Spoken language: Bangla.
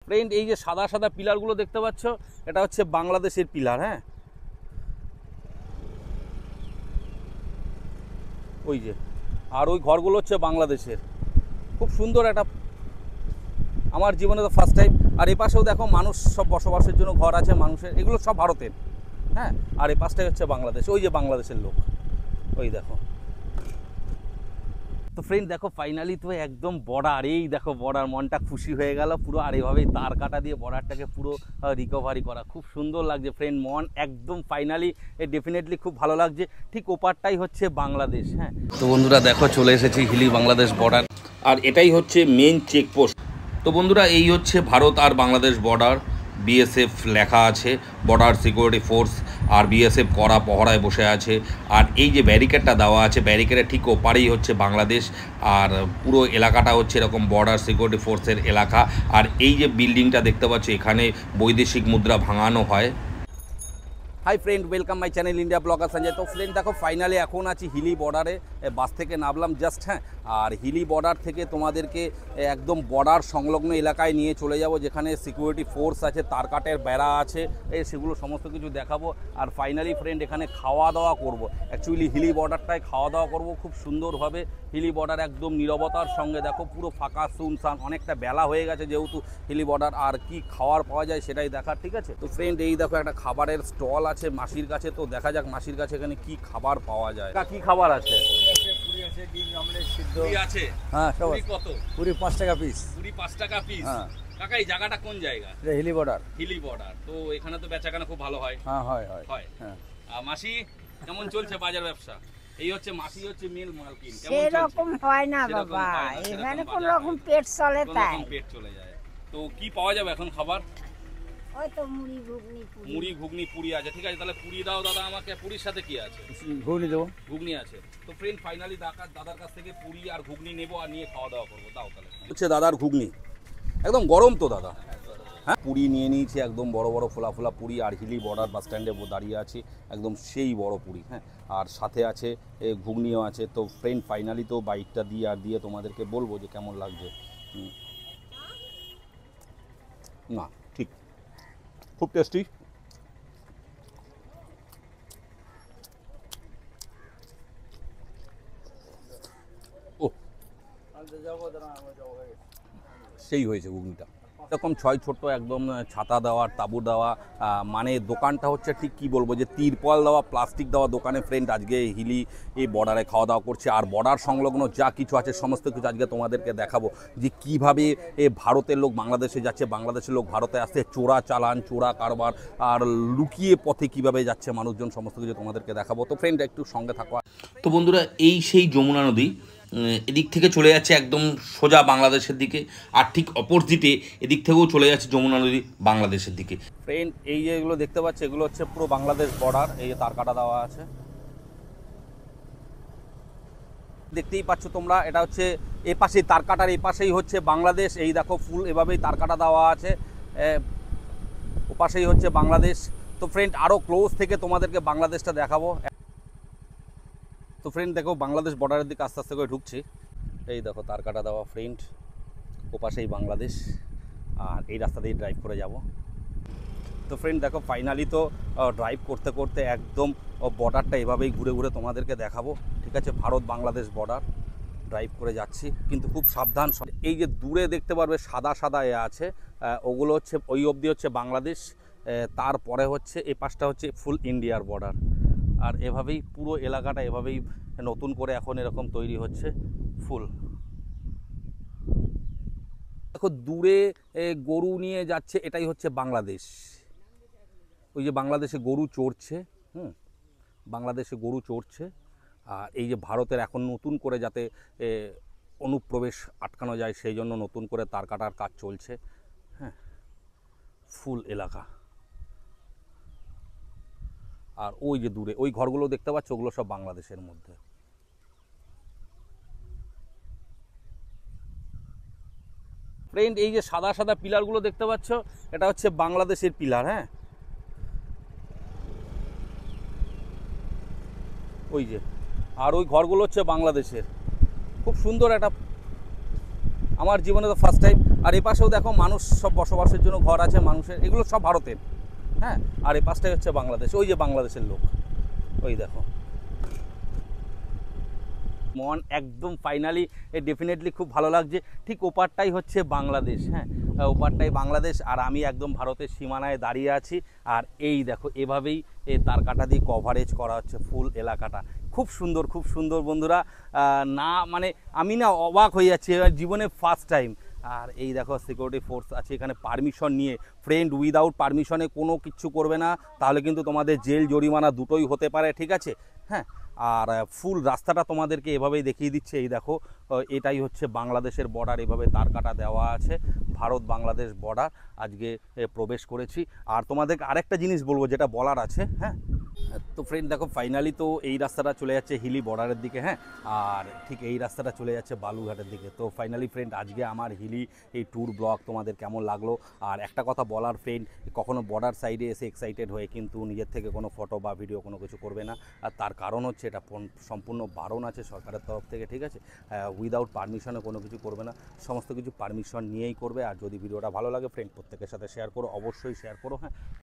ফ্রেন্ড এই যে সাদা সাদা পিলারগুলো দেখতে পাচ্ছ, এটা হচ্ছে বাংলাদেশের পিলার। হ্যাঁ, ওই যে, আর ওই ঘরগুলো হচ্ছে বাংলাদেশের। খুব সুন্দর একটা, আমার জীবনে তো ফার্স্ট টাইম। আর এই পাশেও দেখো মানুষ সব বসবাসের জন্য ঘর আছে মানুষের, এগুলো সব ভারতের। হ্যাঁ, আর এই পাশটাই হচ্ছে বাংলাদেশ, ওই যে বাংলাদেশের লোক, ওই দেখো। তো ফ্রেন্ড দেখো ফাইনালি তো একদম বর্ডার, এই দেখো বর্ডার, মনটা খুশি হয়ে গেল পুরো। আর এইভাবেই তার কাটা দিয়ে বর্ডারটাকে পুরো রিকভারি করা, খুব সুন্দর লাগছে ফ্রেন্ড, মন একদম ফাইনালি ডেফিনেটলি খুব ভালো লাগছে। ঠিক ওপারটাই হচ্ছে বাংলাদেশ। হ্যাঁ, তো বন্ধুরা দেখো চলে এসেছি হিলি বাংলাদেশ বর্ডার, আর এটাই হচ্ছে মেন চেকপোস্ট। তো বন্ধুরা এই হচ্ছে ভারত আর বাংলাদেশ বর্ডার, বিএসএফ লেখা আছে, বর্ডার সিকিউরিটি ফোর্স, আর বিএসএফ কড়া পহরায় বসে আছে। আর এই যে ব্যারিকেডটা দেওয়া আছে, ব্যারিকেডের ঠিক ওপারেই হচ্ছে বাংলাদেশ, আর পুরো এলাকাটা হচ্ছে এরকম বর্ডার সিকিউরিটি ফোর্সের এলাকা। আর এই যে বিল্ডিংটা দেখতে পাচ্ছ, এখানে বৈদেশিক মুদ্রা ভাঙানো হয়। Hi friend, welcome my channel India blogger Sanjay. তো ফ্রেন্ড দেখো ফাইনালি এখন আছি হিলি বর্ডারে, বাস থেকে নামলাম জাস্ট। হ্যাঁ, আর হিলি বর্ডার থেকে তোমাদেরকে একদম বর্ডার সংলগ্ন এলাকায় নিয়ে চলে যাব, যেখানে সিকিউরিটি ফোর্স আছে, তারকাটের বেড়া আছে, সেগুলো সমস্ত কিছু দেখাবো। আর ফাইনালি ফ্রেন্ড এখানে খাওয়া দাওয়া করব, অ্যাকচুয়ালি হিলি বর্ডারটায় খাওয়া দাওয়া করব খুব সুন্দরভাবে। হিলি বর্ডার একদম নীরবতার সঙ্গে, দেখো পুরো ফাঁকা শুনশান, অনেকটা বেলা হয়ে গেছে যেহেতু হিলি বর্ডার, আর কি খাওয়ার পাওয়া যায় সেটাই দেখার। ঠিক আছে, তো ফ্রেন্ড এই দেখো একটা খাবারের স্টল আছে মাসির কাছে, তো দেখা যাক মাসির কাছে এখানে কি খাবার পাওয়া যায়। কি খাবার আছে? পুরি আছে, ডিম অমলেট, সিদ্ধ আছে। হ্যাঁ, সব পুরি কত? পুরি 5 টাকা পিস। পুরি 5 টাকা পিস। হ্যাঁ কাকা এই জায়গাটা কোন জায়গা? এটা হিলি বর্ডার। হিলি বর্ডার, তো এখানে তো বেচাকেনা খুব ভালো হয়। হ্যাঁ, হয় হয় হয়। হ্যাঁ। মাসি কেমন চলছে বাজার ব্যবসা? এই হচ্ছে মাসি, হচ্ছে মেল মালকিন। সেরকম হয় না বাবা, এখানে কোন রকম পেট চলে তাই পেট চলে যায়। তো কি পাওয়া যাবে এখন খাবার? ওই তো মুড়ি ঘুগনি পুরি। মুড়ি ঘুগনি পুরি আছে, ঠিক আছে তাহলে পুরি দাও দাদা আমাকে। পুরির সাথে কি আছে? ঘুগনি দেবো। ঘুগনি আছে। তো ফ্রেন্ড ফাইনালি দাদার কাছ থেকে পুরি আর ঘুগনি নেবো, আর নিয়ে খাওয়া দাওয়া করবো। দাও তাহলে। হচ্ছে দাদার ঘুগনি, একদম গরম তো দাদা। হ্যাঁ, পুরি নিয়ে নিয়েছি, একদম বড় বড় ফোলা ফোলা পুরি। আর হিলি বর্ডার বাস স্ট্যান্ডে দাঁড়িয়ে আছি, একদম সেই বড় পুরি। হ্যাঁ, আর সাথে আছে ঘুগনিও আছে। তো ফ্রেন্ড ফাইনালি তো বাইকটা দিয়ে তোমাদেরকে বলবো যে কেমন লাগছে। না ঠিক, খুব টেস্টি। ও সেই হয়েছে ঘুগনিটা, এরকম ছয় ছোট্ট একদম ছাতা দেওয়া, তাঁবু দেওয়া, মানে দোকানটা হচ্ছে ঠিক কি বলবো, যে তিরপল দেওয়া, প্লাস্টিক দেওয়া দোকানে ফ্রেন্ড আজকে হিলি এই বর্ডারে খাওয়া দাওয়া করছে। আর বর্ডার সংলগ্ন যা কিছু আছে সমস্ত কিছু আজকে তোমাদেরকে দেখাবো, যে কীভাবে ভারতের লোক বাংলাদেশে যাচ্ছে, বাংলাদেশের লোক ভারতে আসছে, চোরা চালান, চোরা কারবার, আর লুকিয়ে পথে কিভাবে যাচ্ছে মানুষজন, সমস্ত কিছু তোমাদেরকে দেখাবো। তো ফ্রেন্ড একটু সঙ্গে থাকো। তো বন্ধুরা এই সেই যমুনা নদী, এদিক থেকে চলে যাচ্ছে একদম সোজা বাংলাদেশের দিকে, আর ঠিক অপোজিটে এদিক থেকেও চলে যাচ্ছে যমুনা নদী বাংলাদেশের দিকে। ফ্রেন্ড এই যেগুলো দেখতে পাচ্ছ, এগুলো হচ্ছে পুরো বাংলাদেশ বর্ডার। এই যে তার কাটা দেওয়া আছে, দেখতেই পাচ্ছ তোমরা, এটা হচ্ছে এ পাশেই তার কাটার, এই পাশেই হচ্ছে বাংলাদেশ। এই দেখো ফুল এভাবেই তার কাটা দেওয়া আছে, ও পাশেই হচ্ছে বাংলাদেশ। তো ফ্রেন্ড আরও ক্লোজ থেকে তোমাদেরকে বাংলাদেশটা দেখাবো। তো ফ্রেন্ড দেখো বাংলাদেশ বর্ডারের দিকে আস্তে আস্তে করে ঢুকছি। এই দেখো তার কাটা দেওয়া ফ্রেন্ড, ও পাশেই বাংলাদেশ, আর এই রাস্তা দিয়ে ড্রাইভ করে যাব। তো ফ্রেন্ড দেখো ফাইনালি তো ড্রাইভ করতে করতে একদম বর্ডারটা এভাবেই ঘুরে ঘুরে তোমাদেরকে দেখাবো। ঠিক আছে, ভারত বাংলাদেশ বর্ডার ড্রাইভ করে যাচ্ছি, কিন্তু খুব সাবধান। এই যে দূরে দেখতে পারবে সাদা সাদা আছে, ওগুলো হচ্ছে ওই অবধি হচ্ছে বাংলাদেশ, তারপরে হচ্ছে এ পাশটা হচ্ছে ফুল ইন্ডিয়ার বর্ডার। আর এভাবেই পুরো এলাকাটা এভাবেই নতুন করে এখন এরকম তৈরি হচ্ছে ফুল। দেখো দূরে গরু নিয়ে যাচ্ছে, এটাই হচ্ছে বাংলাদেশ। ওই যে বাংলাদেশে গরু চড়ছে, বাংলাদেশে গরু চড়ছে। আর এই যে ভারতের এখন নতুন করে যাতে অনুপ্রবেশ আটকানো যায়, সেই জন্য নতুন করে তার কাটার কাজ চলছে। হ্যাঁ, ফুল এলাকা। আর ওই যে দূরে ওই ঘরগুলো দেখতে পাচ্ছ, ওগুলো সব বাংলাদেশের মধ্যে। ফ্রেন্ড এই যে সাদা সাদা পিলারগুলো দেখতে পাচ্ছ, এটা হচ্ছে বাংলাদেশের পিলার। হ্যাঁ, ওই যে, আর ওই ঘরগুলো হচ্ছে বাংলাদেশের। খুব সুন্দর একটা, আমার জীবনে তো ফার্স্ট টাইম। আর এ পাশেও দেখো মানুষ সব বসবাসের জন্য ঘর আছে মানুষের, এগুলো সব ভারতের। হ্যাঁ, আর এই পাশটাই হচ্ছে বাংলাদেশ, ওই যে বাংলাদেশের লোক, ওই দেখো। মন একদম ফাইনালি ডেফিনেটলি খুব ভালো লাগছে। ঠিক ওপারটাই হচ্ছে বাংলাদেশ, হ্যাঁ ওপারটাই বাংলাদেশ, আর আমি একদম ভারতের সীমানায় দাঁড়িয়ে আছি। আর এই দেখো এভাবেই তার কাটা দিয়ে কভারেজ করা হচ্ছে ফুল এলাকাটা। খুব সুন্দর, খুব সুন্দর বন্ধুরা। না মানে আমি না অবাক হয়ে যাচ্ছি, জীবনে ফার্স্ট টাইম। আর এই দেখো সিকিউরিটি ফোর্স আছে এখানে পারমিশন নিয়ে। ফ্রেন্ড, উইদাউট পারমিশনে কোনো কিছু করবে না, তাহলে কিন্তু তোমাদের জেল জরিমানা দুটোই হতে পারে, ঠিক আছে? হ্যাঁ, আর ফুল রাস্তাটা তোমাদেরকে এভাবেই দেখিয়ে দিচ্ছে। এই দেখো এটাই হচ্ছে বাংলাদেশের বর্ডার, এভাবে তার কাটা দেওয়া আছে। ভারত বাংলাদেশ বর্ডার আজকে প্রবেশ করেছি। আর তোমাদেরকে আরেকটা জিনিস বলবো যেটা বলার আছে। হ্যাঁ, তো ফ্রেন্ড দেখো ফাইনালি তো এই রাস্তাটা চলে যাচ্ছে হিলি বর্ডারের দিকে। হ্যাঁ, আর ঠিক এই রাস্তাটা চলে যাচ্ছে বালুঘাটের দিকে। তো ফাইনালি ফ্রেন্ড আজকে আমার হিলি এই ট্যুর ব্লগ তোমাদের কেমন লাগলো? আর একটা কথা বলার ফ্রেন্ড, কখনো বর্ডার সাইডে এসে এক্সাইটেড হয়ে কিন্তু নিজের থেকে কোনো ফটো বা ভিডিও কোনো কিছু করবে না। আর তার কারণ হচ্ছে এটা সম্পূর্ণ বারণ আছে সরকারের তরফ থেকে, ঠিক আছে? উইদাউট পারমিশনে কোনো কিছু করবে না, সমস্ত কিছু পারমিশন নিয়েই করবে। আর যদি ভিডিওটা ভালো লাগে ফ্রেন্ড প্রত্যেকের সাথে শেয়ার করো, অবশ্যই শেয়ার করো। হ্যাঁ,